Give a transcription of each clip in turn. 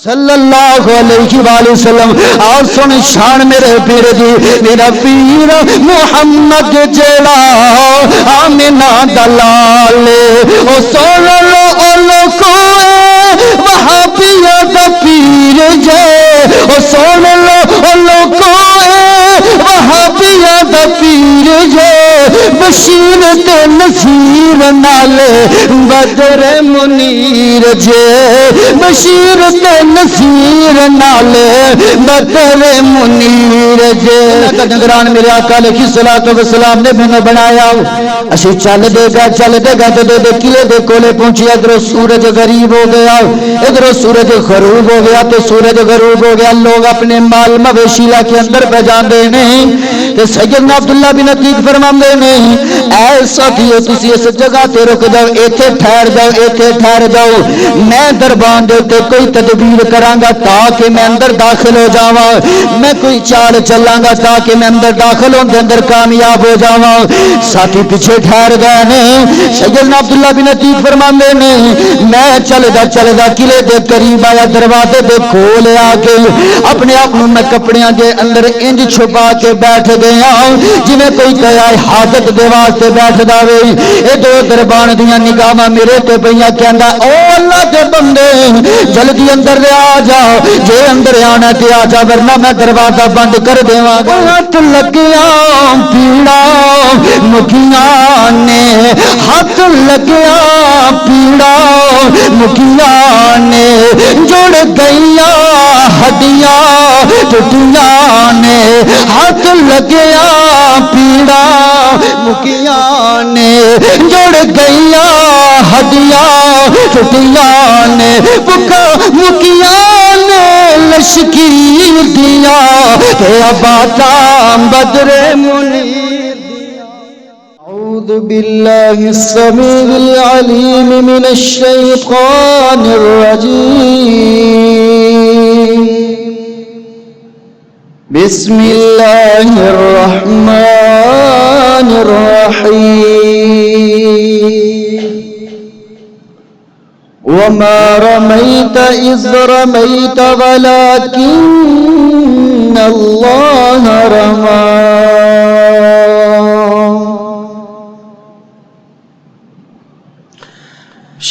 صلی اللہ علیہ وآلہ وسلم. اور سن شان میرے پیر دی, میرا پیر محمد جیڑا آمینہ دلال او سن لو او لوکو وہابیہ دا پیر جے او سن لو او لوکو وہابیہ دا پیر جے بشیر تے نذیر نالے بدر منیر جے بشیر تے نذیر نالے بدر منیر جے. نگران میرے آقا علیہ الصلوۃ والسلام نے میں بنایا اسی چل دے گا تو دے قلعے دے کولے پہنچی. ادھر سورج غریب ہو گیا, ادھر سورج غروب ہو گیا. تو سورج غروب ہو گیا, لوگ اپنے مال مویشی لا کے اندر بجاندے نہیں. تے سیدنا عبداللہ بن عتیق فرماندے نہیں ایسا کیو تسی اس جگہ تے رک جاؤ, ایتھے ٹھہر جاؤ, میں دربان دے تے کوئی تدبیر کراں گا تاکہ میں اندر داخل ہو جاواں, میں کوئی چال چلاں گا تاکہ میں اندر داخل ہون دے اندر کامیاب ہو جاواں. ساتھی پیچھے ٹھہر گئے نے. سیدنا عبداللہ بن عتیق فرماندے نے میں چلدا قلعے دے قریب آیا, دروازے دے کھول آ کے اپنے آپ میں کپڑیاں دے اندر انج چھپا کے بیٹھ گیا جویں کوئی کہیا حاجت دے واسطے بیٹھ جاوے. اے دو دربان دیاں نگاہاں میرے تے پئیاں, کہندا او اللہ دے بندے جلدی اندر آ جا, جے اندر آنا تے آ جا ورنہ میں دروازہ بند کر دیواں گا. ہاتھ لگیا پیڑا مکیاں نے, ہاتھ لگیا پیڑا مکیاں نے, جڑ گئیاں ہڈیاں ٹوٹیاں نے. ہاتھ لگیا پیڑا مکیاں نے, جڑ گئیاں ہڈیاں ٹوٹیاں نے. بکا مکیاں نے لشکیر دیا تے آبادا بدر منیر دیا. اعوذ باللہ السمیع العلیم من الشیطان الرجیم. بسم اللہ الرحمن الرحیم. وما رميت إذ رميت ولكن الله رمى.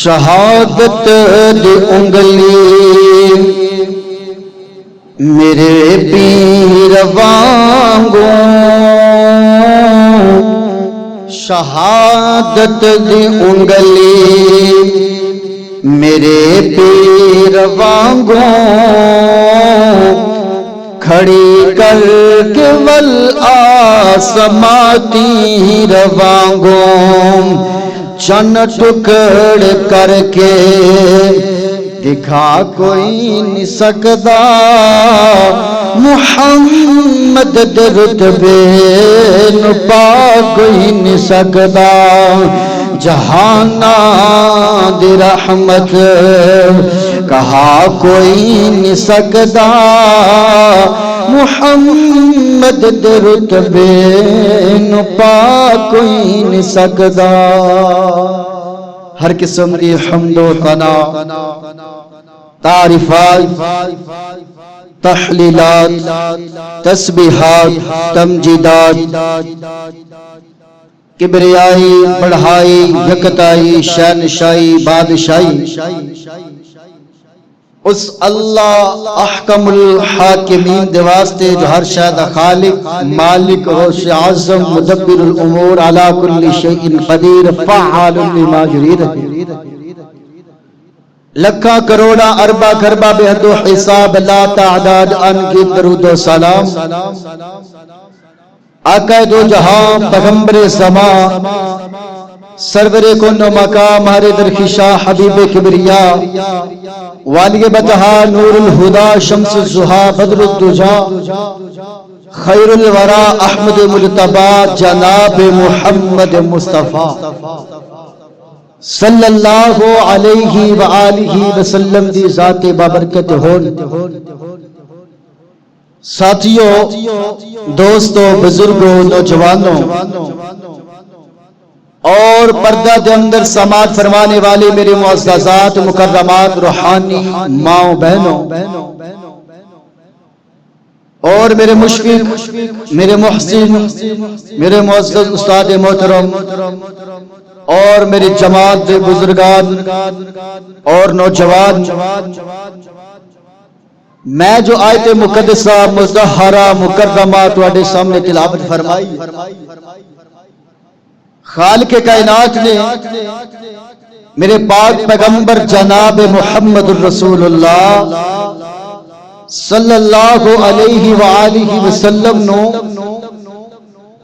شہادت دی انگلی میرے پیر وانگوں, شہادت دی انگلی میرے پیر وانگوں, کھڑی کر کے والآسماتی روانگوں, چن ٹکڑ کر کے دکھا کوئی نہیں سکتا محمد دے رتبے نو پا کوئی نہیں سکتا. جہانا دی رحمت کہا کوئی نہیں سکتا محمد دے رتبے نو پا کوئی نہیں سکتا. ہر قسم دی حمد و ثنا, تعریفات, تحلیلات, تسبیحات, تمجیدات, کبریائی, بڑھائی, یکتائی, شہنشاہی, بادشاہی اس اللہ احکم الحاکمین دے واسطے جو ہر شے دا خالق, مالک, روش اعظم, مدبر الامور, علی کل شیء قدیر, فعال لما یرید. لکھاں کروڑا اربا گربا بے حد و حساب لا تعداد ان کی درود و سلام آقا دو جہاں پیغمبر زمان سرور کن و مقام ہر درخشاں حبیب کبریا والی بتہا نور الہدا شمس الزہا بدر الدجا خیر الورا احمد مجتبی جناب محمد مصطفیٰ صلی اللہ علیہ وآلہ وسلم دی ذات بابرکت ہون. ساتھیوں، دوستوں، بزرگوں، نوجوانوں، اور پردہ دے اندر سماعت فرمانے والی میری معززات مکرمات روحانی ماؤں بہنوں اور میرے مشفق میرے محسن میرے معزز استاد محترم اور میری جماعت دے بزرگان اور نوجوان، میں جو آیت مقدسہ مظہرہ مکرمہ تواڈے سامنے تلاوت فرمائی، خالق کائنات نے میرے پاک پیغمبر جناب محمد الرسول اللہ صلی اللہ علیہ وآلہ وسلم نو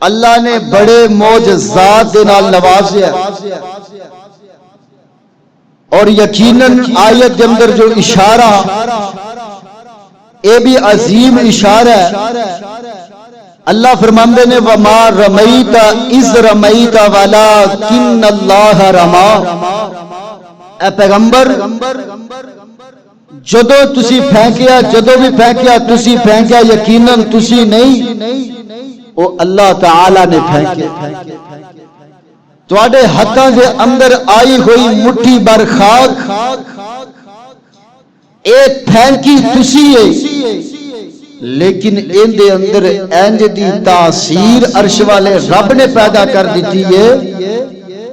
اللہ نے بڑے معجزات دے نال نوازیا، اور یقیناً آیت دے اندر جو اشارہ اے بھی عظیم اشارہ ہے۔ اللہ فرماندے نے وما رمیت اذ رمیت ولکن اللہ رما، اے پیغمبر جدو تسی پھینکیا، جدو بھی پھینکیا تسی پھینکیا، یقیناً تسی نہیں، وہ اللہ تعالی نے پھینکیا۔ تواڈے ہتھاں دے اندر آئی ہوئی مٹھی بر خاک اے پھینکی تسی ہے، لیکن ان دے اندر انج دی تاثیر عرش والے رب نے پیدا کر دیتی ہے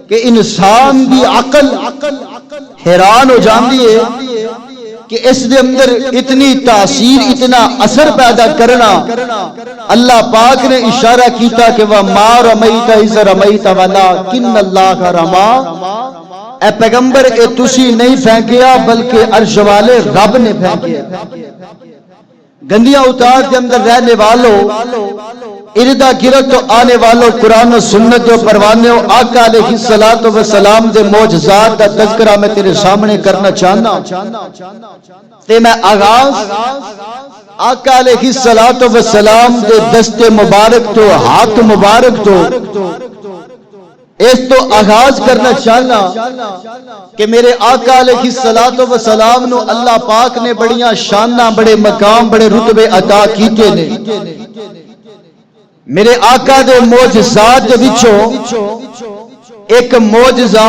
کہ انسان دی عقل حیران ہو جاندی ہے کہ اس دے اندر اتنی تاثیر اتنا اثر پیدا کرنا۔ اللہ پاک نے اشارہ کیتا کہ وَمَا رَمَيْتَ إِذْ رَمَيْتَ وَلَكِنَّ اللَّهَ رَمَا، اے پیغمبر اے تسی نہیں پھینکیا بلکہ عرش والے رب نے پھینکیا۔ گندیاں اتار کے اندر رہنے والوں، اردا گرد تو آنے والوں، قرآن و سنت و پروانے و آقا علیہ الصلوۃ والسلام دے معجزات کا تذکرہ میں تیرے سامنے کرنا چاہنا تے میں آغاز آقا علیہ الصلوۃ والسلام دے دست مبارک تو ہاتھ مبارک تو اس تو آغاز کرنا چاہنا کہ میرے آقا علیہ الصلوۃ والسلام نو اللہ پاک نے بڑیاں شاناں، بڑے مقام، بڑے رتبے عطا کیتے نے۔ میرے آقا دے معجزات دے وچوں ایک معجزہ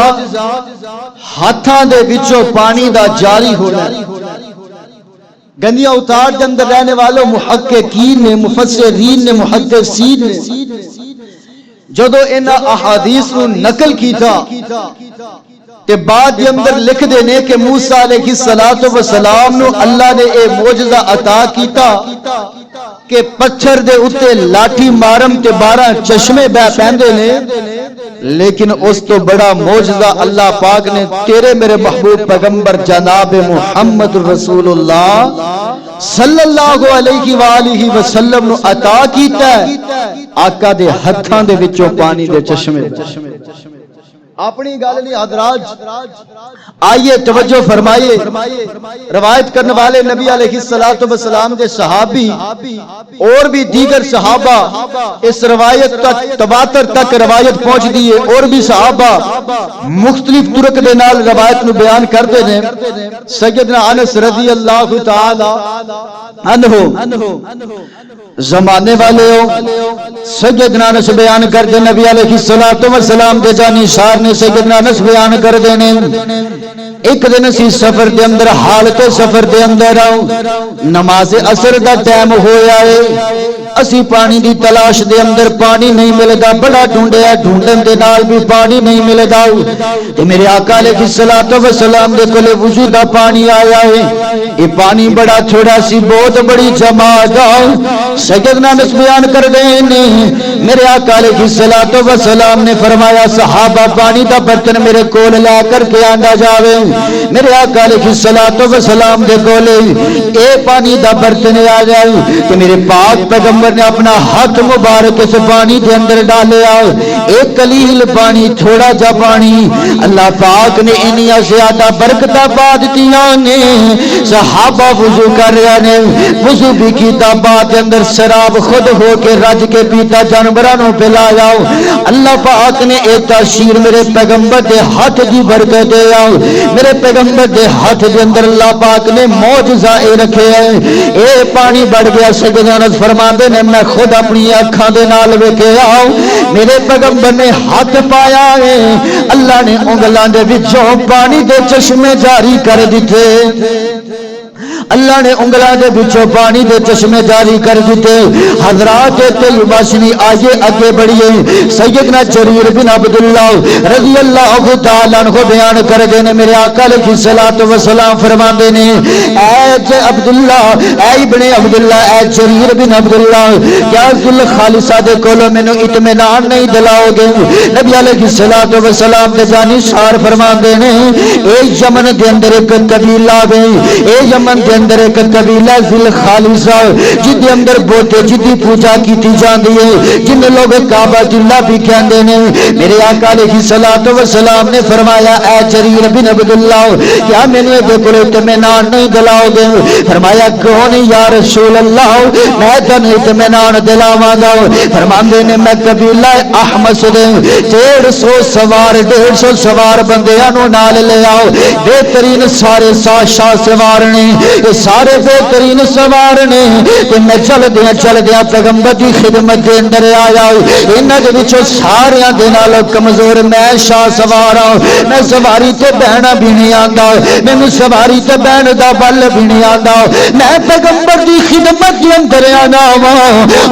ہاتھاں دے وچوں پانی دا جاری ہونا۔ گندیاں اتار دے اندر رہنے والوں محققین نے، مفسرین نے، محدثین نے جدو ان احادیث کو نقل کیتا تے بعد دے اندر لکھ دینے کہ موسیٰ علیہ السلام نو اللہ نے اے معجزہ عطا کیتا کہ پتھر دے اتے لاٹھی مارم تے 12 چشمے بہ پیندے نے، لیکن اس تو بڑا معجزہ اللہ پاک نے تیرے میرے محبوب پیغمبر جناب محمد رسول اللہ صلی اللہ علیہ وآلہ وسلم نو عطا کیتا ہے۔ آقا دے ہتھاں دے وچوں پانی دے چشمے۔ اپنی گل نہیں حضرات، آئیے توجہ فرمائیے، روایت کرنے والے نبی علیہ السلام دے صحابی اور بھی دیگر صحابہ اس روایت تک تواتر تک روایت پہنچ دیئے، اور بھی صحابہ مختلف طرق دے نال روایت نو بیان کردے نے۔ سیدنا انس رضی اللہ تعالی عنہ زمانے والے ہو، سیدنا انس بیان کر دے نبی علیہ السلام دے جانی شار نے سیدنا انس بیان کر دینے۔ ایک دن اسی سفر دے اندر، حالت سفر دے اندر آؤ، نماز عصر دا ٹائم ہویا ہے، اسی پانی دی تلاش دے اندر، پانی نہیں ملدا، بڑا ڈھونڈے ہے، ڈھونڈن دے نال بھی پانی نہیں ملدا، تے میرے آقا علیہ السلام دے کولے وضو دا پانی آیا ہے، یہ پانی بڑا تھوڑا سی، بہت بڑی جماعت آؤ۔ سیدنا انس بیان کر دینے میرے آقا علیہ السلام نے فرمایا صحابہ پانی دا برتن میرے کول لا کر کے آندا جاوے۔ میرے آقا علیہ السلام دے کولے اے پانی دا برتن آ جائے تو میرے پاک پیغمبر نے اپنا ہاتھ مبارک اس پانی دے اندر ڈالیا، ایک قلیل پانی، تھوڑا جا پانی، اللہ پاک نے انہی زیادہ برکتہ پا دتیاں نے۔ صحابہ وضو کر رہے نے، وضو بھی کیتا، بعد اندر شراب خود ہو کے رج کے پیتا جانوروں پلایا اللہ پاک نے ایک تشیر میرے پیغمبر دے ہاتھ دی برکت دے میرے پیغمبر دے ہاتھ دے اندر اللہ پاک نے معجزہ رکھے ہیں اے پانی بڑھ گیا سیدنا انس فرماندے نے میں خود اپنی اکھاں دے نال ویکھیا میرے پیغمبر نے ہاتھ پایا ہے اللہ نے انگلاں دے وچوں پانی دے چشمے جاری کر دیتے اللہ نے انگلاں دے وچوں پانی دے چشمے جاری کر دیتے حضرات طیبہ شریف آئیے آگے بڑھیے سیدنا جریر بن عبداللہ رضی اللہ تعالیٰ عنہ بیان کر گئے نے میرے آقا علیہ الصلوۃ والسلام فرماندے نے اے عبداللہ اے ابن عبداللہ اے جریر بن عبداللہ کیا ذل خالصہ دے کولو مینوں اطمینان نہیں دلاؤ گے نبی علیہ الصلوۃ والسلام دے جانی شار فرماندے نے اے یمن دے اندر ایک قبیلہ ہے اے یمن دے اندر ایک قبیلہ ذل خالصہ جن دے اندر بوتے جدی پوجا کیتی جاندی ہے جن لوگ کعبہ اللہ بھی کہندے نے میرے آقا علیہ الصلوۃ والسلام نے فرمایا اے جریر بن عبداللہ کیا مینوں دے کول اطمینان نہیں دلاؤ گے فرمایا کون یا رسول اللہ میں تنوں اطمینان دلاواں گا فرماندے نے میں قبیلہ احمس دے 150 سوار 150 سوار بندیاں نو نال لے آؤ بہترین سارے شاہ سوار نے یہ سارے بہترین سوار نے کہ میں چل دیا پیغمبر دی خدمت دے اندر آیا انہاں دے وچوں ساریاں دے نال کمزور میں شاہ سوار ہوں میں سواری تے بہنا بھی نہیں آندا مینوں سواری تے بہن دا بل بھی نہیں آندا میں پیغمبر دی خدمت دے اندر آنا وا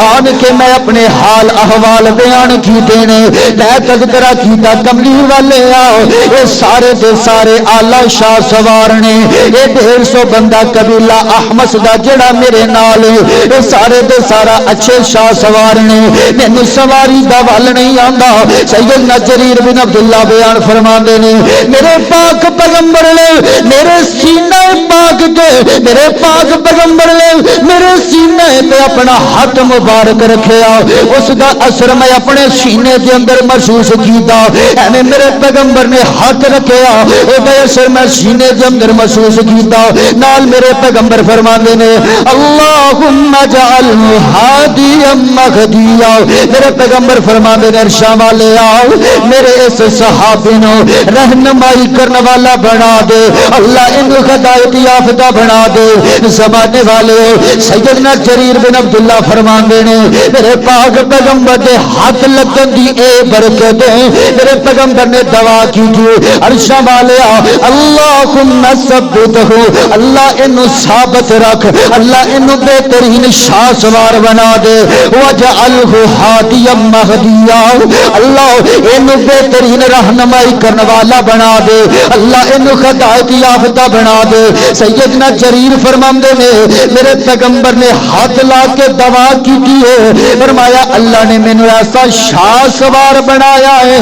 آن کے میں اپنے حال احوال بیان کیتے نے میں تذکرہ کیتا کملی والے آؤ یہ سارے دے سارے اعلی شاہ سوار نے یہ 150 بندہ قبیلہ احمس دا جڑا میرے نال اے سارے دے سارا اچھے شاہ سوار نے مینوں سواری دا ول نہیں آندا سیدنا جریر بن عبداللہ بیان فرماندے نے میرے پاک پیغمبر نے میرے سینہ پاک تے میرے پاک پیغمبر نے میرے سینے تے اپنا ہاتھ مبارک رکھیا اس دا اثر میں اپنے سینے دے اندر محسوس کیتا ایویں میرے پیغمبر نے ہاتھ رکھیا او دا اثر میں سینے دے اندر محسوس کیتا نال میرے پیغمبر فرماندے نے اللہم اجعل ہادیا مہدیا میرے پیغمبر فرماندے نے ارشاد والے آؤ میرے اس صحابی نو رہنمائی کرنے والا بنا دے اللہ ان ہدایت یافتہ بنا دے زمانے والے سیدنا جریر بن عبداللہ فرماندے نے میرے پاک پیغمبر دے ہاتھ لگن دی اے برکت میرے پیغمبر نے دعا کی تھی ارشاد والے اللہم ثبتہ اللہ انو ثابت رکھ اللہ انو بہترین شاہ سوار بنا دے وجعلہ ہادیا مہدیا اللہ انو بہترین رہنمائی کرنے والا بنا دے اللہ انو ہدایت یافتہ بنا دے سیدنا جریر فرماندے نے میرے پیغمبر نے ہاتھ لا کے دعا کی ہے فرمایا اللہ نے مینوں ایسا شاہ سوار بنایا ہے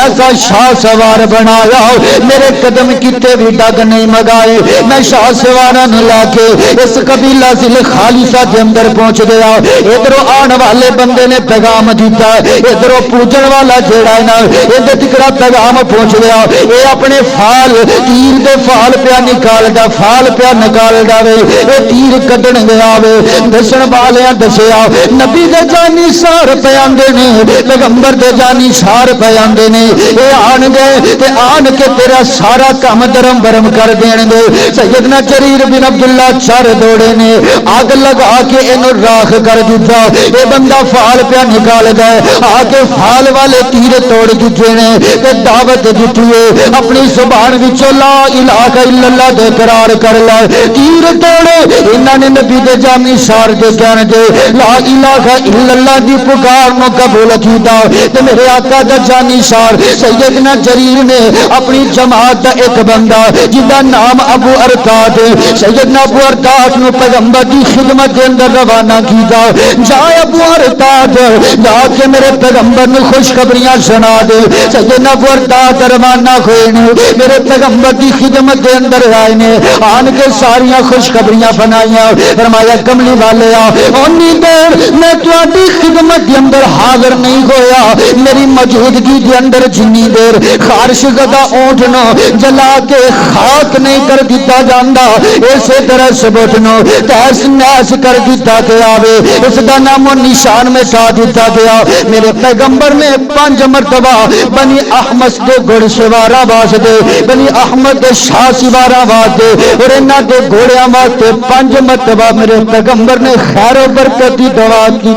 ایسا شاہ سوار بنایا میرے قدم کتے بھی ڈگ نہیں مگائے میں شاہ سوارا نے لا کے اس قبیلہ ذل خالصہ کے اندر پہنچ گیا ادھروں آن والے بندے نے پیغام دیتا ہے ادھروں پوجن والا جیڑا ہے نا ادھر تکرا پیغام پہنچ گیا اے اپنے فال تیر دے فال پیا نکال دا فال پیا نکال دا وے اے تیر کڈن گیا وے دسن والیاں دسیا نبی دے جانی سار پہ آندے نے پیغمبر دے جانی سار پہ آندے نے اے آن گئے تے آن کے تیرا سارا کام درم برم کر دین گے سیدنا جریر بن عبداللہ چار دوڑے نے آگ لگا کے انہوں راکھ کر دیتا اے بندہ فال پہ نکال گئے آگے فال والے تیر توڑ دیتے نے تے دعوت دیتی ہے اپنی زبان وچوں لا الہ الا اللہ دے قرار کر لے تیر توڑے انہاں نے نبی دے جامی شار دے کہنے دے لا الہ الا اللہ دی پکار نو قبول کیتا تے میرے آقا دا جانی شار سیدنا جریر نے اپنی جماعت دا ایک بندہ جدا نام ابو ارتاد سیدنا ابو ارتاد نو پیغمبر دی خدمت دے اندر روانہ کیتا جا ابو ارتاد جا کے میرے پیغمبر نو خوشخبریاں سنا دے سیدنا ابو ارتاد روانہ ہوئے نے میرے پیغمبر دی خدمت دے اندر آئے نے آن کے ساریاں خوشخبریاں بنائیاں فرمایا کملی والے اونی دیر میں تواڈی خدمت دے اندر حاضر نہیں ہویا میری موجودگی دے اندر جنی دیر خارش گدا اونٹ نو جلا کے خاک نہیں کر دیتا جاندا اس اسی طرح سبت نو تیس نیس کر دیتا گیا وے اس دا نام و نشان میں تا دیتا گیا میرے پیغمبر نے 5 مرتبہ بنی احمد دے گھڑ سوارا واسطے بنی احمد دے شاہ سوارا واسطے اور انہاں دے گھوڑیاں واسطے 5 مرتبہ میرے پیغمبر نے خیر و برکت دی دعا کی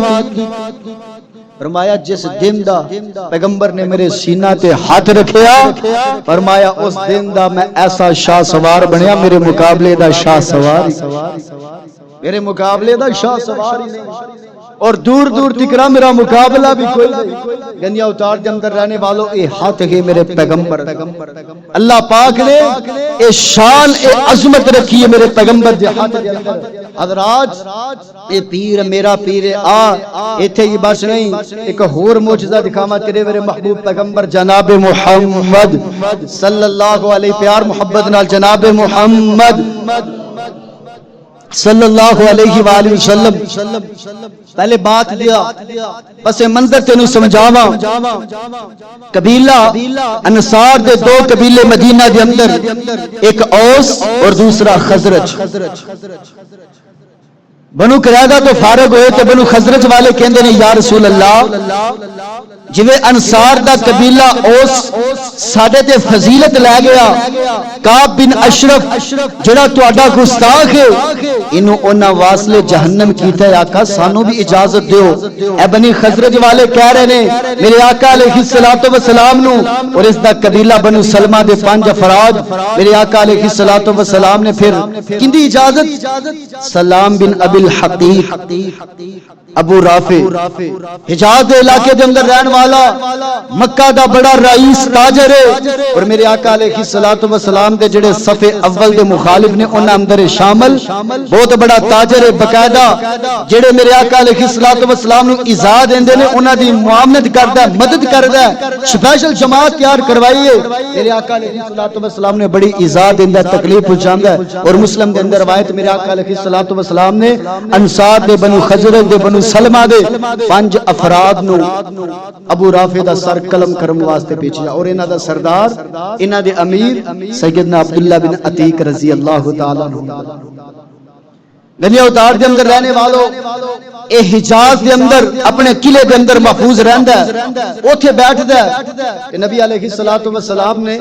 فرمایا جس دن دا پیغمبر نے میرے سینہ تے ہاتھ رکھیا فرمایا اس دن دا میں ایسا شاہ سوار بنیا میرے مقابلے دا شاہ سوار میرے مقابلے دا شاہ سوار اور دور دور تکرا میرا مقابلہ بھی کوئی نہیں گنیا اتار دے اندر رہنے والوں اے ہاتھ ہے میرے پیغمبر اللہ پاک نے اے شان اے عظمت رکھی ہے میرے پیغمبر دے ہاتھ دے اندر حضرات اے پیر میرا پیر آ ایتھے ہی بس نہیں ایک اور معجزہ دکھاواں تیرے میرے محبوب پیغمبر جناب محمد صلی اللہ علیہ پیار محبت نال جناب محمد صلی اللہ علیہ وآلہ وسلم پہلے بات دیا بس منظر تینوں سمجھاواں قبیلہ انصار دے 2 قبیلے مدینہ دے اندر ایک اوس اور دوسرا خزرج بنو قریظہ تو فارغ ہوئے تو بنو خزرج والے کہندے نے یا رسول اللہ جویں انصار دا قبیلہ اوس ساڈے تے فضیلت لے گیا کعب بن اشرف جڑا تہاڈا گستاخ ہے اینو انہاں واسلے جہنم کیتا ہے آقا سانو بھی اجازت دیو اے بنی خزرج والے کہہ رہے نے میرے آقا علیہ الصلوۃ والسلام نو اور اس دا قبیلہ بنو سلمہ دے 5 افراد میرے آقا علیہ الصلوۃ والسلام نے پھر کیندی اجازت سلام بن ابی الحقیق ابو رافع حجاز دے علاقے دے اندر رہن والا مکہ دا بڑا رئیس تاجر ہے اور میرے آقا علیہ الصلوۃ والسلام دے جڑے صف اول دے مخالف نے انہاں اندر شامل بہت بڑا تاجر ہے باقاعدہ جڑے میرے آقا علیہ الصلوۃ والسلام نو ایذا دیندے نے انہاں دی معاونت کردا ہے مدد کردا ہے سپیشل جماعت تیار کروائی ہے میرے آقا علیہ الصلوۃ والسلام نے بڑی ایذا دیندا تکلیف پہنچاندا ہے اور مسلم دے اندر روایت میرے آقا علیہ الصلوۃ والسلام نے انصار دے بنو خزرج دے بنو سلمہ دے 5 افراد نو ابو رافع دا سر قلم کرم واسطے بھیجیا اور انہاں دا سردار انہاں دے امیر سیدنا عبداللہ بن عتیق رضی اللہ تعالی عنہ دنیا اتار دے اندر رہنے والوں اے حجاز دے اندر اپنے قلعے دے اندر محفوظ رہندا ہے اوتھے بیٹھدا ہے کہ نبی علیہ الصلوۃ والسلام نے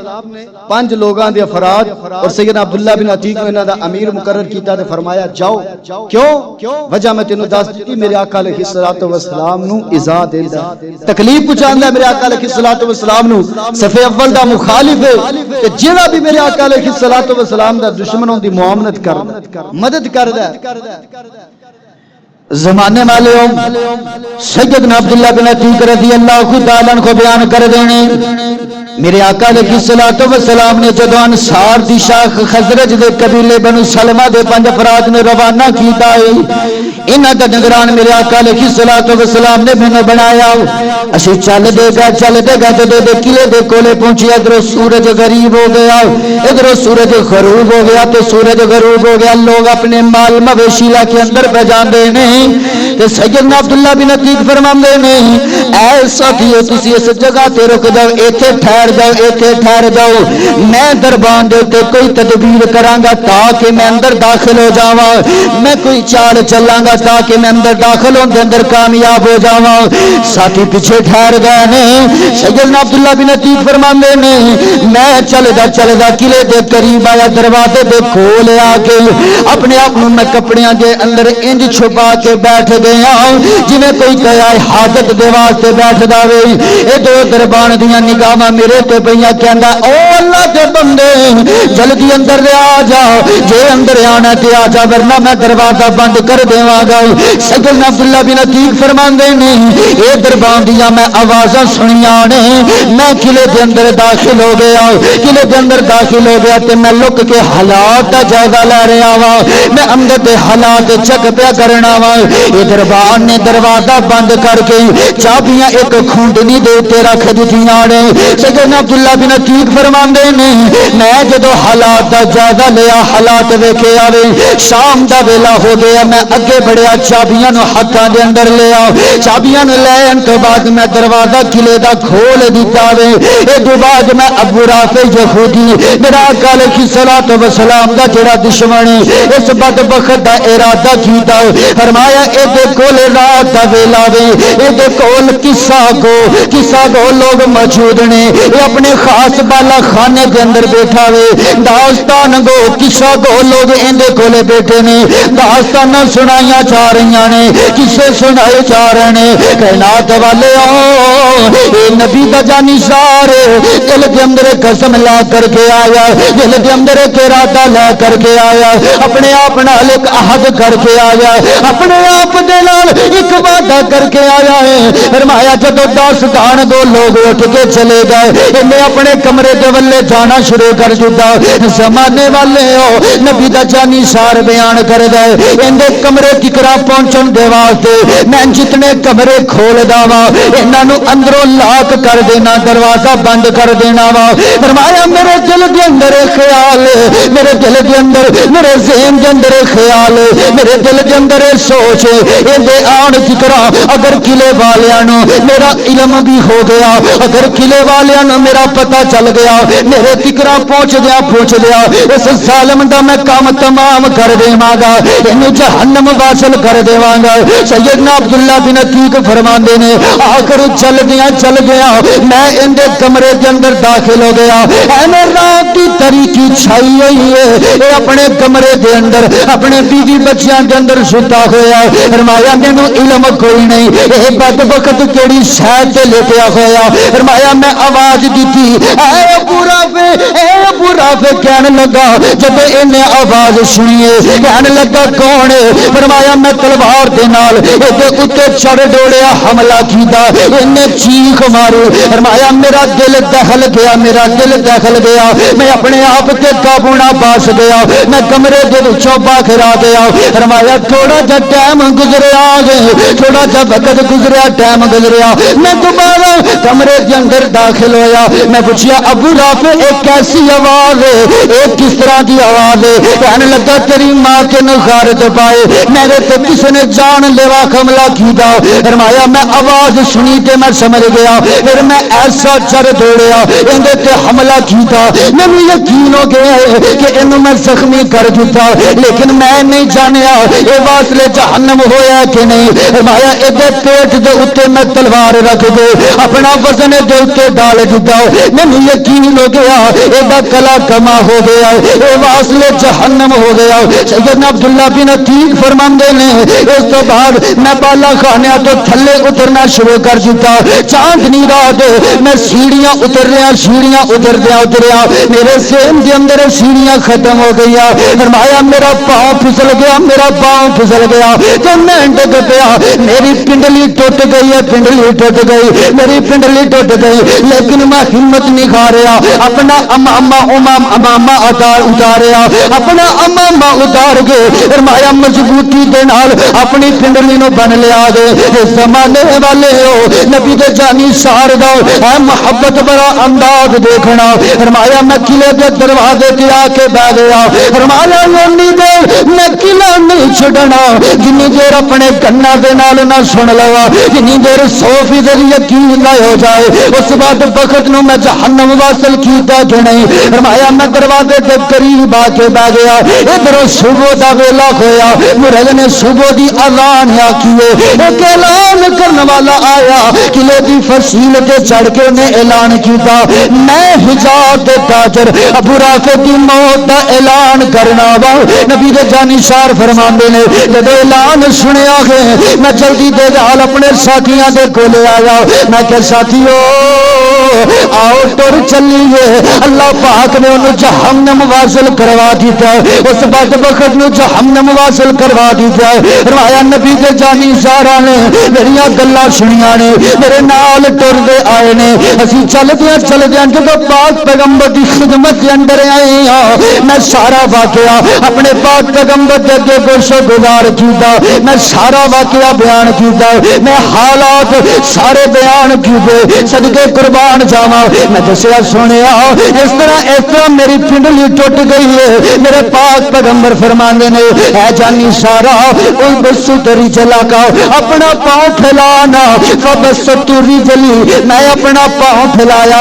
5 لوگاں دے افراد اور سیدنا عبداللہ بن عتیق انہاں دا امیر مقرر کیتا تے فرمایا جاؤ کیوں وجہ میں تینوں دس دتی میرے آقا علیہ الصلوۃ والسلام نو ایذا دیندا تکلیف پہنچاندا ہے میرے آقا علیہ الصلوۃ والسلام نو صف اول دا مخالف ہے تے جڑا بھی میرے آقا علیہ الصلوۃ والسلام دا دشمن ہون دی معاونت کردا مدد کردا زمانے والے سیدنا عبداللہ بن عتیق رضی اللہ تعالیٰ عنہ کو بیان کر دینے میرے آقا علیہ الصلوۃ والسلام نے جدو انصار دی شاخ خزرج دے قبیلے بنو سلمہ دے 5 افراد نے روانہ کیتا ہے انہاں دا نگران میرے آقا علیہ الصلوۃ والسلام نے مینوں بنایا اسی چل دے گا تے دے قلعے دے کولے پہنچے ادھر سورج غریب ہو گیا ادھر سورج غروب ہو گیا تے سورج غروب ہو گیا لوگ اپنے مال مویشی لا کے اندر پہ جاندے نے تے سیدنا عبداللہ بن عتیق فرماندے نے اے ساتھیو تسی اس جگہ تے رک جاؤ ایتھے ٹھہر جاؤ میں دربان دے تے کوئی تدبیر کراں گا تاکہ میں اندر داخل ہو جاواں میں کوئی چال چلاں گا تاکہ میں اندر داخل ہون دے اندر کامیاب ہو جاواں ساتھی پیچھے ٹھہر گئے نے سیدنا عبداللہ بن عتیق فرماندے نے میں چلدا قلعے دے قریب آیا دروازے دے کول آ کے اپنے آپ نوں میں کپڑیاں دے اندر انج چھپا کے بیٹھ گیا جویں کوئی کہیا حاجت دے واسطے بیٹھدا وے اے دو دربان دیاں نگاہاں میرے تے پئیاں کہندا او اللہ دے بندے جلدی اندر آ جا جے اندر آنا تے آ جا ورنہ میں دروازہ بند کر دیواں گا سیدنا عبداللہ بن عتیق فرماندے نے اے دربان دیاں میں آوازاں سنیاں نے میں قلعے دے اندر داخل ہو گیا تے میں لک کے حالات دا جائزہ لے رہا وا میں اندر دے حالات چیک پیا کرنا وا ادھر بان نے دروازہ بند کر کے چابیاں ایک کھونڈنی دے تے رکھ دتیاں نے سیدنا عبداللہ بن عتیق فرماندے نے میں جدو حالات دا جائزہ لیا حالات ویکھے آوے شام دا ویلا ہو گیا میں اگے بڑھیا چابیاں نو ہاتھاں دے اندر لیا چابیاں نو لین تو بعد میں دروازہ قلعے دا کھول دیتا وے اے دو بعد میں ابو رافع یہودی میرا کال کی صلاۃ و سلام دا جڑا دشمن اس بدبخت دا ارادہ کیتا فرمایا اے دے کول رات دا ویلا وے اے دے کول قصہ گو لوگ موجود نے اے اپنے خاص بالا خانے دے اندر بیٹھا وے داستان گو قصہ گو لوگ اندے کولے بیٹھے نے داستان سنائیاں جا رہی نے کسے سنائے جا رہے نے کائنات والے اے نبی دا جانی سار دل کے اندر قسم لا کر کے آیا دل کے اندر ارادہ لا کر کے آیا اپنے آپ نال ایک عہد کر کے آیا اپنے آپ دے نال ایک وعدہ کر کے آیا ہے فرمایا جدو داستان دو لوگ اٹھ کے چلے گئے انہیں اپنے کمرے دے ولے جانا شروع کر دیتا زمانے والے ہو نبی دا جانی سار بیان کر گئے اندے کمرے ککرا پہنچن دے واسطے میں جتنے کمرے کھول دا وا انہاں نو اندروں لاک کر دینا دروازہ بند کر دینا وا فرمایا میرے دل دے اندر خیال میرے دل دے اندر میرے ذہن دے اندر خیال میرے دل دے اندر سوچ اندے آن ککرا اگر قلعے والیاں نو میرا علم بھی ہو گیا اگر قلعے والیاں نو میرا پتہ چل گیا میرے تکرا پہنچ دیا اس ظالم دا میں کام تمام کر دیواں گا اینو جہنم واصل کر دیواں گا سیدنا عبداللہ بن عتیق فرماندے نے آخر چل گیا میں ان دے کمرے کے اندر داخل ہو گیا اینے رات کی تاریکی چھائی ہوئی ہے اے اپنے کمرے دے اندر اپنے بیوی بچیاں دے اندر ستا ہوا ہے فرمایا مینوں علم کوئی نہیں اے بد وقت کیڑی شاید تے لٹیا ہوا فرمایا میں آواز دیتی اے ابو رافع کہنے لگا جب انہیں آواز سنیے کہنے لگا کون ہے فرمایا میں تلوار دے نال اے اتے چڑھ ڈوڑیا حملہ کیتا انہیں چیخ ماری فرمایا میرا دل دخل گیا میں اپنے آپ تے قابو نہ پا سکیا میں کمرے دے وچوں باہر آ گیا فرمایا تھوڑا جا ٹائم گزریا تھوڑا جا وقت گزریا ٹائم گزریا میں دوبارہ کمرے کے اندر داخل ہویا میں پوچھیا ابو رافع ایک کیسی آواز ہے ایک کس طرح کی آواز ہے کہنے لگا تیری ماں کے نخارت پائے میرے تے کس نے جان لیوا حملہ کیتا فرمایا میں آواز سنی تے میں سمجھ گیا پھر میں ایسا چر دوڑیا اندے تے حملہ کیتا مینوں یقین ہو گیا ہے کہ اینوں میں زخمی کر دیتا لیکن میں نہیں جانیا اے واصلے جہنم ہویا کہ نہیں فرمایا ادھر پیٹ دے اوتے میں تلوار رکھ دے اپنا وزن دے اوتے ڈال دیتا مینوں یقین ہو گیا اے کلا کما ہو گیا اے واصلے جہنم ہو گیا سیدنا عبداللہ بن عتیق فرماندے نے اس تو بعد میں بالا خانیاں تو تھلے اترنا شروع کر دیتا چاندنی رات میں سیڑھیاں اتریا میرے ذہن کے اندر سیڑھیاں ختم ہو گئی فرمایا میرا پاؤں پھسل گیا تو میں ڈگ پیا میری پنڈلی ٹوٹ گئی میری پنڈلی ٹوٹ گئی لیکن میں ہمت نہیں ہاریا اپنا امامہ اتاریا اپنا امامہ اتار کے فرمایا مضبوطی دے نال اپنی پنڈلی نو بن لیا گے زمانے والے ہو نبی دے جانی سار دا اے محبت بڑا انداز دیکھنا فرمایا میں قلعے دے دروازے تے آ کے بیٹھ گیا فرمایا اونی دیر میں قلعہ نہیں چھڈنا جنی دیر اپنے کنا دے نال نہ سن لوا جنی دیر 100% یقین نہ ہو جائے اس بعد وقت نو میں جہنم واصل کیتا کہ نہیں فرمایا میں دروازے دے قریب آ کے بیٹھ گیا ادھر صبح دا ویلا ہویا مرغ نے صبح دی اذان آکھیے ایک اعلان کرنے والا آیا قلعے دی فصیل تے چڑھ کے نے اعلان کیتا میں حجاز دے تاجر ابو رافع دی موت دا اعلان کرنا وا نبی دے جانی شار فرماندے نے جب اعلان سنیا ہے میں جلدی دے نال اپنے ساتھیاں دے کولے آیا میں کہ ساتھیو آؤ ٹر چلیے. اللہ پاک نے انہوں جہنم واصل کروا دیتا ہے, اس بدبخت نو جہنم واصل کروا دیتا ہے. فرمایا نبی دے جانی سارا نے میرا گلا سنیا نے, میرے نال ٹر دے آئے نے. اسی چلدیا جب پاک پیغمبر کی خدمت کے اندر آئے ہاں, میں سارا واقعہ اپنے پاک پیغمبر کے اگے گوشے گزار کیتا, میں سارا واقعہ بیان کیتا, میں حالات سارے بیان کیتے. صدقے قربان جاواں, میں دسیا سنیا اس طرح میری پنڈلی ٹوٹ گئی ہے. میرے پاک پیغمبر فرماندے نے اے جانی سارا کوئی بسو تری چلا کا اپنا پاؤں پھیلانا. فبسط رجلی, میں اپنا پاؤں پھیلایا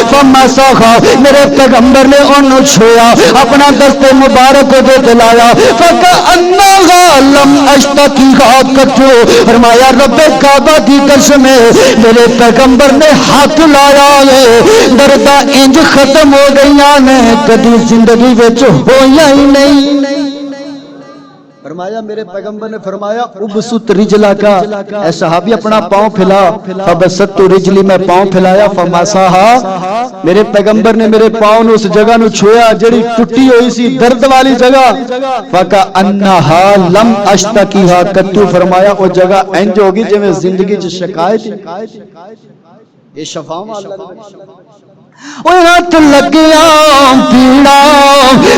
فمسخا, میرے پیغمبر نے انہوں چھویا اپنا دست مبارک دے دلایا. فکأنہا لم اشتکیہا کتو, فرمایا رب کعبہ کی قسم ہے میرے پیغمبر نے ہاتھ لایا ہے دردہ انج ختم ہو گئی نے کدی زندگی وچ ہویا ہی نہیں. فرمایا میرے پیغمبر نے فرمایا ابسط رجلا کا, اے صحابی اپنا پاؤں پھیلا. فبسط رجلی, میں پاؤں پھیلایا. فمسحا, میرے پیغمبر نے میرے پاؤں نو اس جگہ نو چھویا جڑی ٹوٹی ہوئی سی درد والی جگہ. فکأنہا لم اشتکیہا کتو, فرمایا وہ جگہ انج ہوگی جویں زندگی چ شکایت یہ شفاواں ہاتھ لگیا پیڑا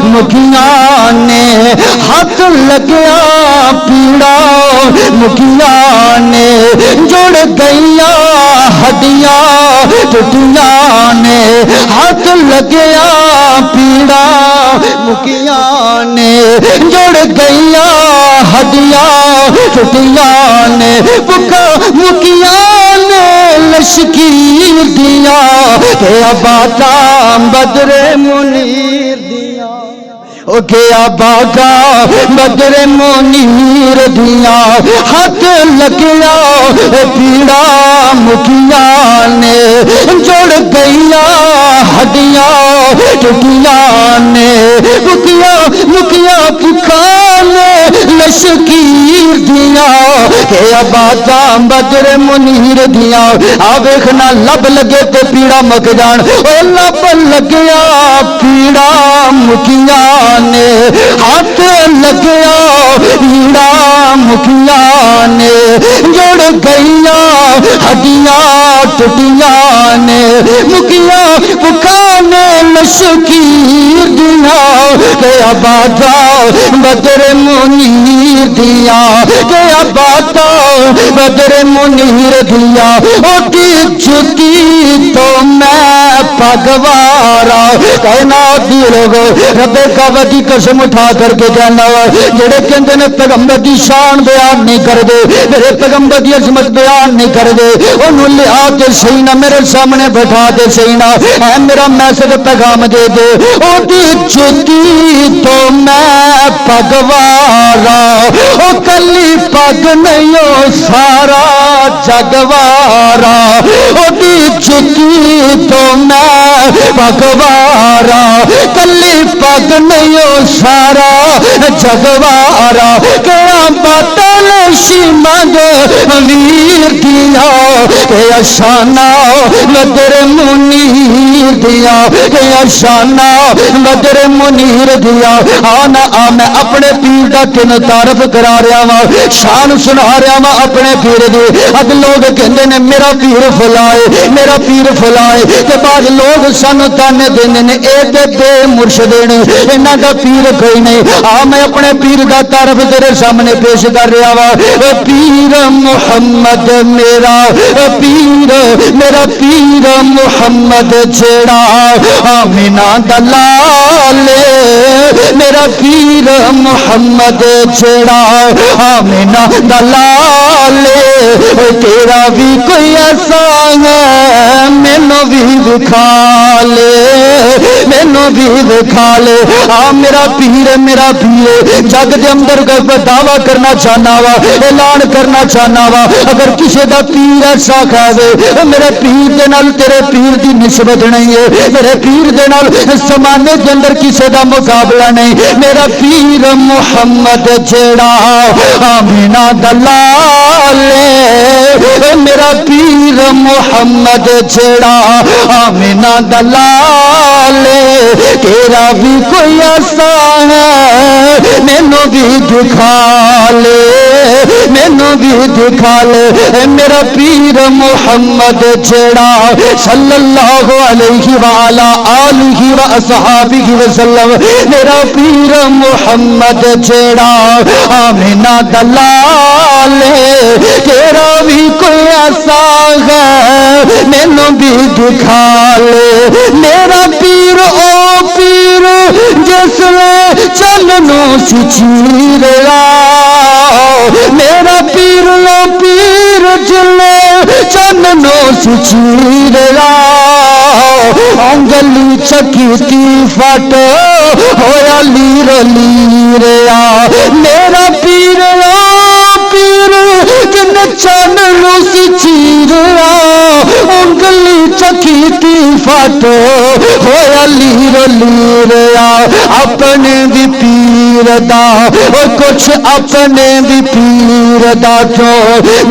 مکھیاں نے, ہاتھ لگیا پیڑا مکھیاں نے, جڑ گئیاں ہڈیاں ٹوٹیاں نے. ہاتھ لگیا پیڑا مکھیاں نے, جڑ گئیاں ہڈیاں ٹوٹیاں نے. بکا مکھیاں نے لشکیر دیا کہ آبادا بدر منیر دیا, او کہ آبادا بدر منیر دیا. ہاتھ لگیا پیڑا مکھیاں نے, جڑ گئیاں ہڈیاں ٹوٹیاں نے. مکھیاں پکانے لشکیر دیا کہ آبادا بدر منیر دیا. آ ویکھنا لب لگے تے پیڑا مک جان, او لب لگیا پیڑا مکھیاں نے. ہاتھ لگیا پیڑا مکھیاں نے, جڑ گئیاں ہڈیاں ٹوٹیاں نے. مکھیاں پکانے لشکیر دیا کہ آبادا بدر منیر دیا, کہ آبادا بدر منیر دیا. اوٹی جتی تو میں پگوارا, کہنا دی لوگو رب کعبہ کی قسم اٹھا کر کے کہنا جڑے کہندے نے پیغمبر دی شان بیان نہیں کر دے, میرے پیغمبر دی عظمت بیان نہیں کر دے, انہوں لیا کے صحیح نہ میرے سامنے بٹھا دے صحیح نہ اے میرا میسج پیغام دے دے. اوٹی جتی تو میں پگوارا, او کلی پگ نہیں او سارا جگوارا. اوٹی جتی تو میں پگوارا, کلی پگ نہیں او سارا جگوارا. کیا باتل شیمد ویر دیا کہ اشانہ بدر منیر دیا, کہ اشانہ بدر منیر دیا. آنا آ میں اپنے پیر دا تین تعارف کرا رہا وا, شان سنا رہا وا اپنے پیر دی. اب لوگ کہندے نے میرا پیر فلائے میرا پیر فلائے, تے بعد لوگ سن تانے دیندے نے اے تے بے مرشد نے, انہاں دا پیر کوئی نہیں. آ میں اپنے پیر دا تعارف تیرے سامنے پیش کر رہا وا. پیر محمد میرا پیر, میرا پیر محمد جیڑا آمینہ دا لال, میرا پیر محمد جیڑا آمینہ دا لال. تیرا بھی کوئی ایسا ہے مینوں بھی دکھا لے, مینوں بھی دکھا لے. آ میرا پیر جگ دے اندر دعویٰ کرنا چاہنا وا, اعلان کرنا چاہنا وا اگر کسی دا پیر ایسا کہے میرے پیر دے نال تیرے پیر دی نسبت نہیں ہے میرے پیر دے نال زمانے دے اندر کسی دا مقابلہ نہیں میرا پیر محمد جیڑا آمینہ دلال میرا پیر محمد جیڑا آمینہ دلال تیرا بھی کوئی ایسا ہے مینوں بھی دکھا لے مینوں بھی دکھا لے میرا پیر محمد جیڑا صلی اللہ علیہ وعلا آلہ واصحابہ وسلم میرا پیر محمد جیڑا آمینہ دلال تیرا بھی کوئی ایسا ہے مینوں بھی دکھا لے میرا پیر او پیر جس نے چلنوں سی چیریا میرا پیر لو پیر جلے چلنوں سی چیریا انگلی چکیتی فٹ ہویا لیر لیریا میرا پیر لو پیر جن چلنوں سی چیریا انگلی چکیتی فٹ ہویا لیر لیریا اپنے بھی پیر دا کچھ اپنے بھی پیر دا تو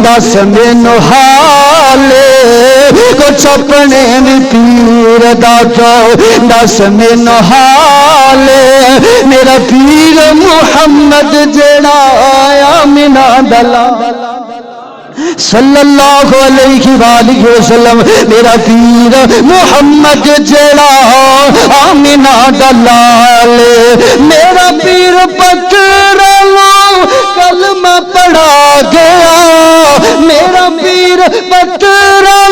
دس مینوں حال کچھ اپنے بھی پیر دا تو دس مینوں حال میرا پیر محمد جیڑا آمینہ دلال صلی اللہ علیہ وآلہ وسلم میرا پیر محمد جیڑا آمینہ دلال میرا پیر پتھروں کلمہ پڑھا گیا میرا پیر پتھروں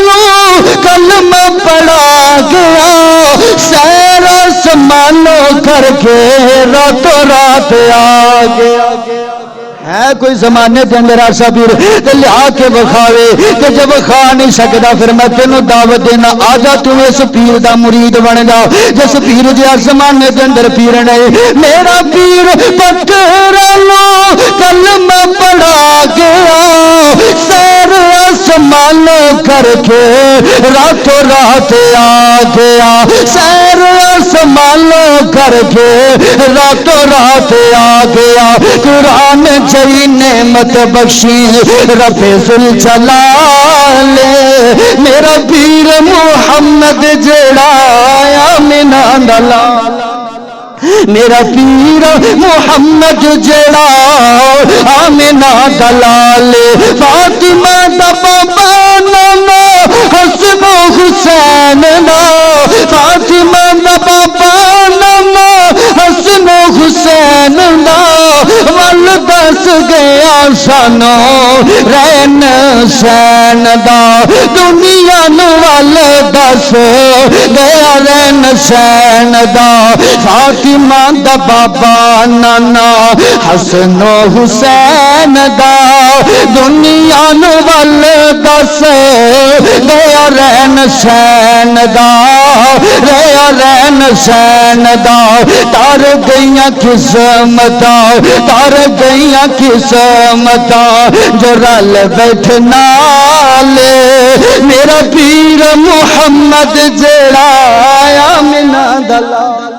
کلمہ پڑھا گیا سیر آسمانوں کر کے راتوں رات آ گیا ہے کوئی زمانے دے اندر ایسا پیر تے لیا کے بخاوے کہ جب کھا نہیں سکدا پھر میں تینوں دعوت دینا آجا تو اس پیر دا مرید بن جا جس پیر جے زمانے دے اندر پیر نہیں میرا پیر پتھروں کلمہ پڑھا گیا سیر آسمان کر کے راتوں رات آ گیا سیر آسمان کر کے راتوں رات آ گیا قرآن جئی نعمت بخشی رب ذوالجلال میرا پیر محمد جیڑا آمینہ دلال میرا پیر محمد جیڑا آمینہ دلال فاطمہ دا بابا نانا حسن و حسین دا فاطمہ دا بابا نانا حسن و حسین دا ول دس گیا سانو رین سین دا دنیا نو ول دس گیا رین سین دا فاطمہ دا بابا نانا حسن و حسین دا دنیا نو ول دس گیا رین سین دا ریا رین سین دا تار گئیاں قسمتاں تار گئیاں قسمتاں جو رل بیٹھنا لے میرا پیر محمد جیڑا آمینہ دلال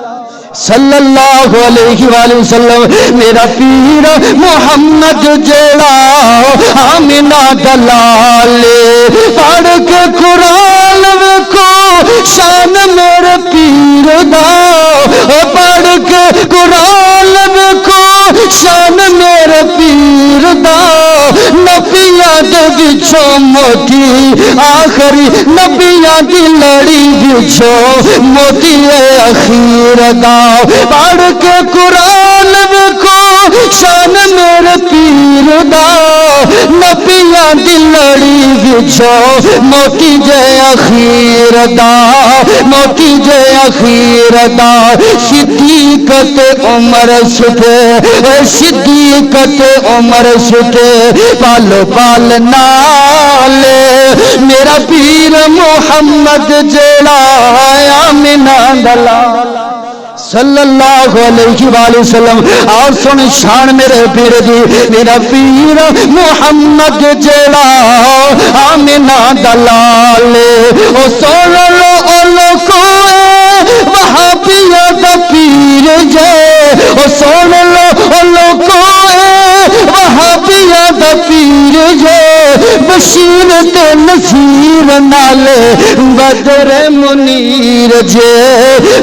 صلی اللہ علیہ وآلہ وسلم میرا پیر محمد جیڑا آمینہ دلال پڑھ کے قرآن کو شان میرے پیر دا پڑھ کے قرآن کو شان میرے پیر دا نبیاں دے وچوں موتی آخری نبیاں دی لڑی وچوں موتی اخیر دا پڑھ کے قرآن کو شان میرے پیر دا نبیاں دی لڑی وچوں موتی جے اخیر دا موتی جے اخیر دا صدیقت عمر سٹے صدیقت عمر سٹے پالو پال نالے میرا پیر محمد جیڑا آمینہ دلال صلی اللہ علیہ وآلہ وسلم. اور سن شان میرے پیر دی, میرا پیر محمد جیڑا آمینہ دلال او سن لو او لوکو وہابیہ دا پیر جے او سن لو او لوکو وہابیہ دا پیر جے بشیر تے نصیر نالے بدر منیر جے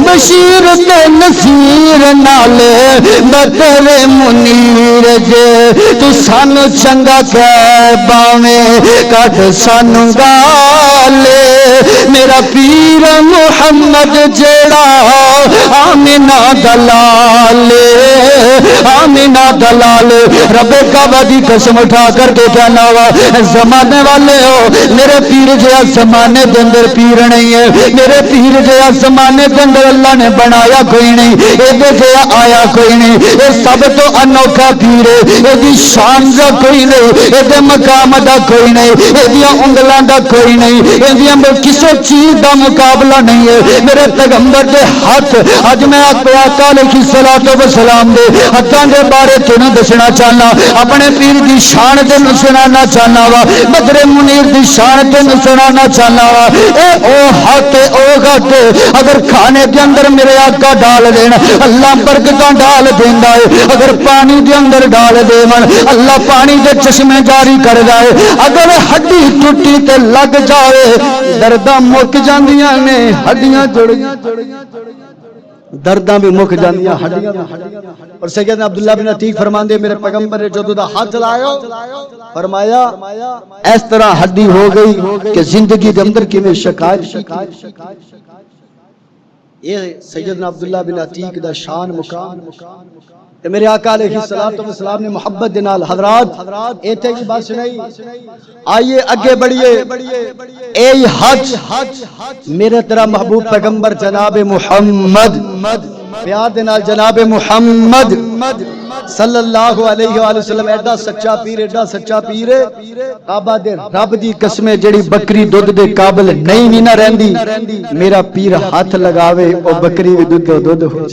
بشیر تے نصیر نالے بدر منیر جے تو سانو چنگا کہہ باویں کٹ سانو گالے میرا پیر محمد جیڑا آمینہ دلال آمینہ دلال رب کعبہ دی قسم اٹھا کر کے کہنا وا زمانے والے ہو میرے پیر جہاں زمانے دے اندر پیر نہیں ہے میرے پیر جہاں زمانے دے اندر اللہ نے بنایا کوئی نہیں یہ جہاں آیا کوئی نہیں یہ سب تو انوکھا پیر ہے یہ شان دا کوئی نہیں یہ مقام دا کوئی نہیں یہ انگلاں دا کوئی نہیں یہ کسی چیز دا مقابلہ نہیں ہے میرے پیغمبر دے ہاتھ اج میں آقا علیہ الصلوۃ والسلام دے ہاتھاں دے بارے تینوں دسنا چاہنا اپنے پیر دی شان تے سنانا چاہنا وا بدر منیر دی شان تے سنانا چاہنا وا اے او ہاتھ او گھٹ اگر کھانے دے اندر میرے آقا ڈال دینا اللہ برکتاں ڈال دیندا ہے اگر پانی دے اندر ڈال دیون اللہ پانی دے چشمے جاری کر دے اگر ہڈی ٹوٹی تے لگ جاوے درداں مک جاندیاں نے ہڈیاں جڑ درداں بھی مک جاندیاں ہڈیاں اور سیدنا عبداللہ بن عتیق فرماندے میرے پیغمبر نے جدوں دا ہاتھ لایو فرمایا اس طرح ہڈی ہو گئی کہ زندگی دے اندر کیویں شکایت یہ سیدنا عبداللہ بن عتیق دا شان مقام کہ میرے آقا علیہ السلام نے محبت دنال حضرات ایتھے کی بات سنائی آئیے اگے بڑھئے اے حج میرے تیرا محبوب پیغمبر جناب محمد پیار دنال جناب محمد صلی اللہ علیہ وآلہ وسلم ایڈا سچا پیر کعبہ دے رب دی قسمیں جڑی بکری دودھ دے قابل نہیں نہ رہندی میرا پیر ہاتھ لگاوے او بکری بھی دودھ ہو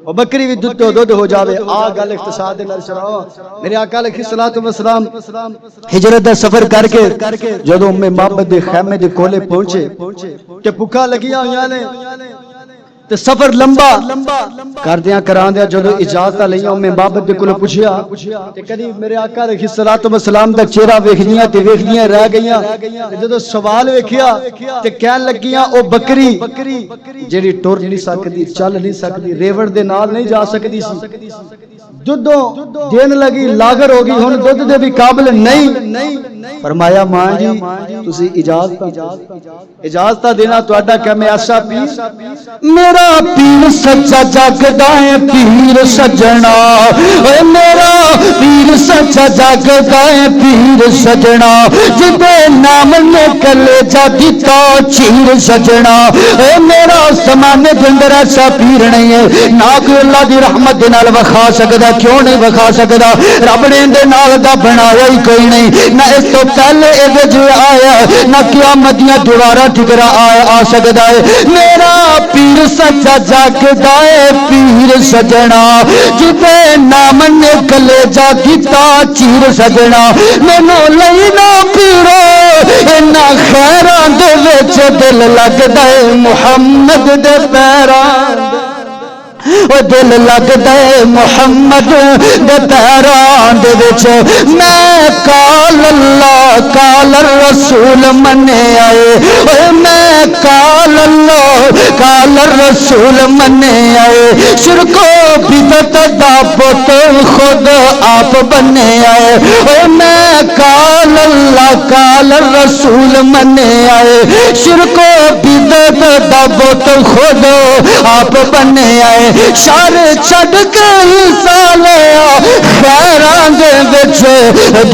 او بکری بھی دودھ ہو جاوے آ گل اختصار دے نال سناؤ میرے آقا علیہ الصلوۃ والسلام ہجرت دا سفر کر کے جدوں ام معبد دے خیمے دے کولے پہنچے کہ بھکھا لگیاں ہویاں نے تے سفر لمبا کردیاں کراندیاں جدوں اجازت لئیاں ام معبد دے کولوں پوچھیا تے کدی میرے آقا علیہ الصلوۃ والسلام دا چہرہ ویکھدیاں رہ گئیاں جدوں سوال ویکھیا تے کہن لگیاں او بکری جڑی ٹر نہیں سکدی چل نہیں سکدی ریوڑ دے نال نہیں جا سکدی سی دودھوں دین لگی لاغر ہوگی ہن دودھ دے بھی قابل نہیں فرمایا ماں جی تسی اجازت دینا تہاڈا کہ میں ایسا پیر میرا پیر سچا جگدا ہے پیر سجنا اے میرا پیر سچا جگدا ہے پیر سجنا جدے نام نے کلیجا دتا چیر سجنا اے میرا زمانے دے اندر ایسا پیر نہیں ہے نہ کوئی اللہ دی رحمت دے نال وکھا سکدا کیوں نہیں وکھا سکدا رب نے دے نال دا بنایا ہی کوئی نہیں نہ اس تو پہلے اے جو آیا نہ قیامت دیاں دوبارہ ٹھکرا آ سکدا ہے میرا پیر سچا جگدا ہے پیر سجنا جتے نام نے کلیجا دتا چیر سجنا مینوں لینا پیرو اینا خیراں دے وچ دل لگدا ہے محمد دے پیراں او دل لگدا ہے محمد دے پیراں دے وچ میں قال اللہ قال الرسول منے آئے او میں قال اللہ قال الرسول منے آئے شرک و بدعت دا بت خود آپ بنے آئے او میں قال اللہ قال الرسول منے آئے شرک و بدعت دا بت خود آپ بنے آئے شر چھڈ کے حصہ لیا خیراں دے وچ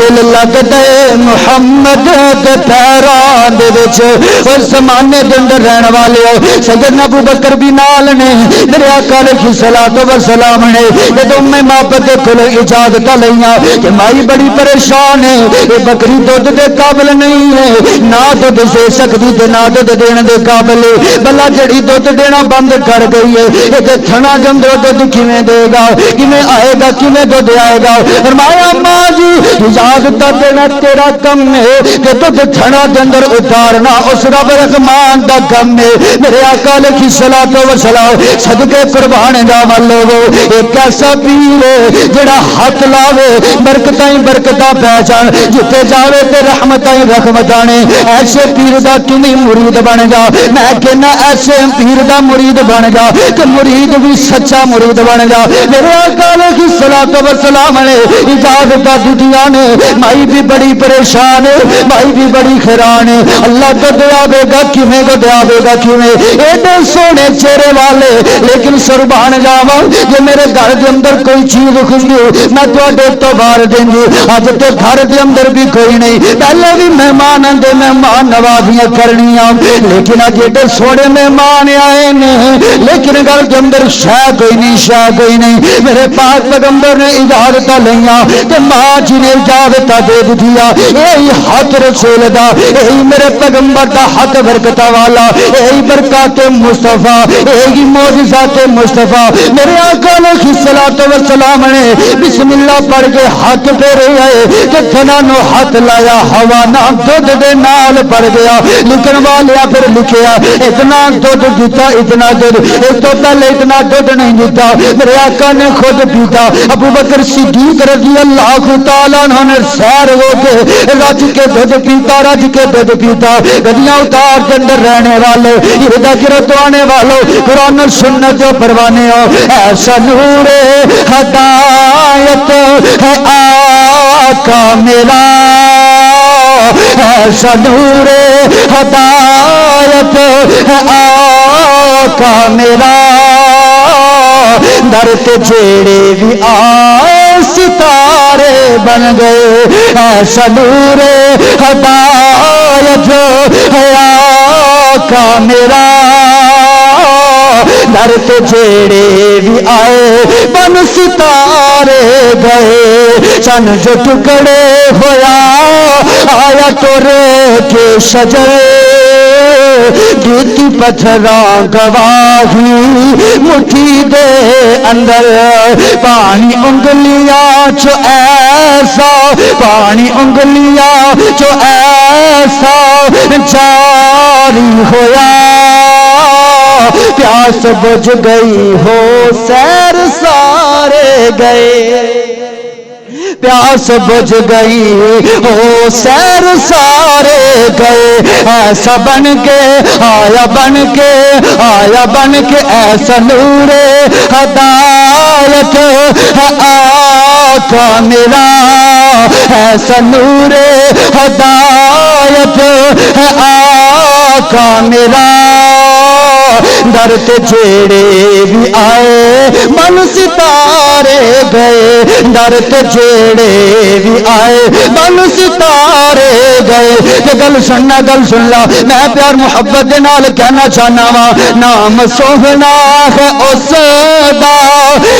دل لگدے محمد دے پیراں دے وچ اس زمانے دے اندر رہن والے سیدنا ابو بکر بھی نال نے میرے آقا علیہ الصلوۃ والسلام نے جدوں میں محبت کول اجازت لئیاں کہ مائی بڑی پریشان ہے یہ بکری دودھ دے قابل نہیں ہے نہ دودھ دے سکتی تے نہ دودھ دین دے قابل ہے بلا جڑی دودھ دینا بند کر گئی ہے یہ تے تھنا دے اندر دودھ کیویں دے گا کیویں آئے گا کیویں دودھ آئے گا فرمایا ماں جی اجازت دینا تیرا کم ہے کہ دودھ تھنا دے اندر اتارنا اس رب رحمان دا کم ہے میرے آقا علیہ الصلوۃ والسلام صدقے قربان جاواں لوگو ایک ایسا پیر ہے جڑا ہاتھ لاوے برکتاں برکتاں پہ جان جتے جاوے تے رحمتاں رحمتاں نے ایسے پیر دا تمہیں مرید بن جا میں کہنا ایسے پیر دا مرید بن جا کہ مرید بھی سچا مرید بن جا میرے آقا علیہ الصلوۃ والسلام نے اجازت دتیاں نے مائی بھی بڑی پریشان ہے مائی بھی بڑی حیران ہے اللہ تو دے گا کیویں کو دے گا کیویں ایڈے سونے چہرے والے لیکن سربان جاواں جے میرے گھر دے اندر کوئی چیز کھندی میں تواڈے تو باہر دینگی اج تے گھر دے اندر بھی کوئی نہیں پہلے بھی مہمان دے مہمان نوازیاں کرنیاں لیکن اج ایڈے سونے مہمان آئے نے لیکن گھر دے اندر شے کوئی نہیں شے کوئی نہیں میرے پاک پیغمبر نے اجازت لیاں تے ماں جی نے اجازت دے دیا یہی ہاتھ رسول دا یہی میرے پیغمبر دا ہاتھ برکت والا یہی برکات مصطفیٰ یہی معجزات مصطفیٰ میرے آقا علیہ الصلوۃ والسلام نے بسم اللہ پڑھ کے ہاتھ پھیرے آئے کہ تھنا نو ہاتھ لایا ہوا نہ دودھ دے نال پڑ گیا لکھن والیا پھر لکھیا اتنا دودھ دیتا اتنا دودھ اس تو پہلے اتنا دودھ نہیں دیتا میرے آقا نے خود پیتا ابو بکر صدیق رضی اللہ تعالیٰ عنہ نے سیر ہو کے رج کے دودھ پیتا رج کے دودھ پیتا گڈیاں اتار کے اندر رہنے والے ہردا گرت آنے والوں قرآن اور سنت جو پروانے ہو ایسا نور ہدایت ہے آقا میرا ایسا نور ہدایت ہے آقا میرا در تے جیڑے بھی آئے ستارے بن گئے ایسا نور ہدایت ہے آقا میرا در تے جیڑے بھی آئے بن ستارے گئے چن جو ٹکڑے ہویا آیا تورے کے شجرے دیتی پتھراں گواہی مٹھی دے اندر پانی انگلیاں چو ایسا پانی انگلیاں چو ایسا جاری ہویا پیاس بجھ گئی ہو سیر سارے گئے پیاس بجھ گئی ہو سیر سارے گئے ایسا بن کے آیا بن کے آیا بن کے ایسا نور ہدایت ہے آقا میرا ایسا نور ہدایت ہے آقا میرا در تے جیڑے بھی آئے من ستارے گئے در تے جیڑے بھی آئے من ستارے گئے یہ گل سننا گل سن لا میں پیار محبت دے نال کہنا چاہنا وا نام سوہنا ہے اس دا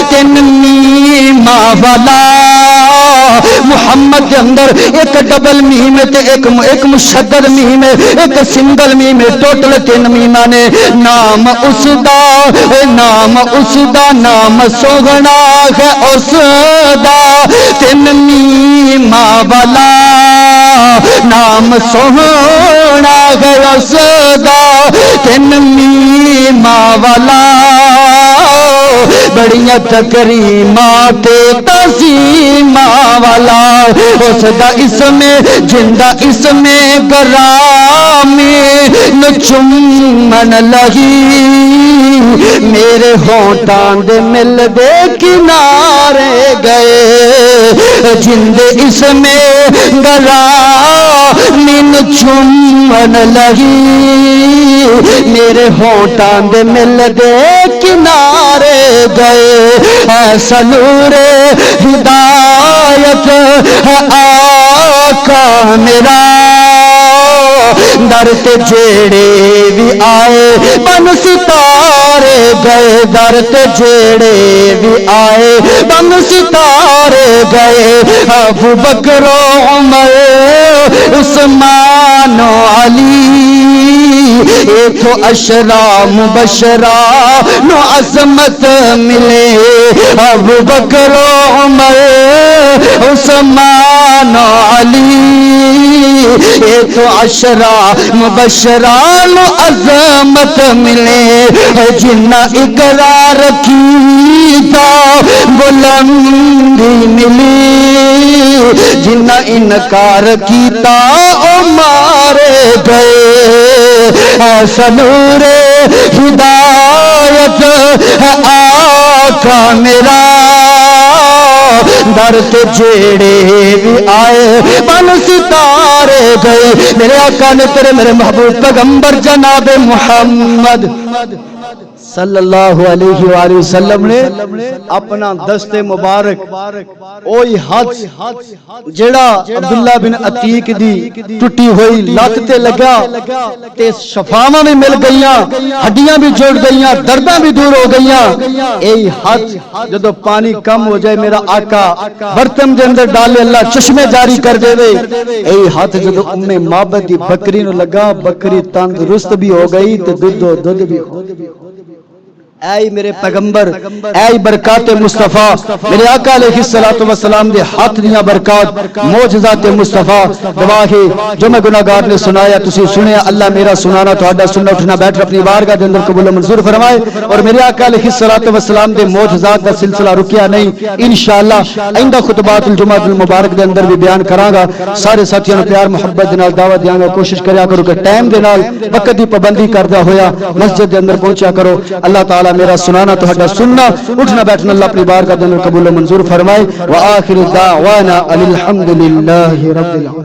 تن میما والا محمد کے اندر ایک ڈبل میم تے ایک مشدد میم ایک سنگل میم ٹوٹل 3 میما نے نام اس دا نام اس دا نام سوہنا ہے اس دا 3 میما والا نام سوہنا ہے اس دا 3 میما والا بڑیاں تکریمات تعظیماں والا اس دا اسم جندہ اسم گرامی نچمن لگی میرے ہونٹاں دے مل دے کنارے گئے جند اسم گرامی نچمن لگی میرے ہونٹاں دے مل دے کنارے گئے ایسا نور ہدایت ہے آقا میرا در تے جیڑے بھی آئے بن ستارے گئے در تے جیڑے بھی آئے بن ستارے گئے ابو بکر و عمر عثمان و علی یہ تو اشرا مبشرہ نو عظمت ملے ابو بکر و عمر عثمان و علی یہ تو اشرا مبشرہ نو عظمت ملے جنہ اقرار کیتا بلندی ملی جنہ انکار کیتا او مارے گئے ایسا نور ہدایت ہے آقا میرا در تے جیڑے بھی آئے بن ستارے گئے میرے آقا نے تیرے میرے محبوب پیغمبر جناب محمد صلی اللہ علیہ وآلہ وسلم نے اپنا دست مبارک اوہی ہاتھ جڑا عبداللہ بن عتیق دی ٹوٹی ہوئی لات تے لگا تے شفاواں بھی مل گئیاں ہڈیاں بھی جڑ گئیاں درداں بھی دور ہو گئیاں ایہی ہاتھ جدو پانی کم ہو جائے میرا آقا برتن دے اندر ڈالے اللہ چشمے جاری کر دے وے ایہی ہاتھ جدو ام معبد دی بکری نو لگا بکری تندرست بھی ہو گئی تے دودھ بھی ہو گئی اے میرے پیغمبر اے برکات مصطفیٰ میرے آقا علیہ السلام دے ہاتھ دیاں برکات معجزات مصطفیٰ گواہی جو میں گناہگار نے سنایا تسی سنیا اللہ میرا سنانا تہاڈا سننا اٹھنا بیٹھ اپنی بارگاہ دے اندر قبول و منظور فرمائے اور میرے آقا علیہ السلام دے معجزات دا سلسلہ رکیا نہیں انشاءاللہ آئندہ خطبات الجمعہ المبارک دے اندر بھی بیان کراں گا سارے ساتھیاں نوں پیار محبت دے نال دعوت دیاں گا کوشش کریا کرو کہ ٹائم دے نال وقت دی پابندی کردا ہویا مسجد دے اندر پہنچیا کرو اللہ تعالی میرا سنانا تہاڈا سننا اٹھنا بیٹھنا اللہ اپنی بارگاہ دے اندر قبول و منظور فرمائے وآخر دعوانا الحمدللہ رب العالمین.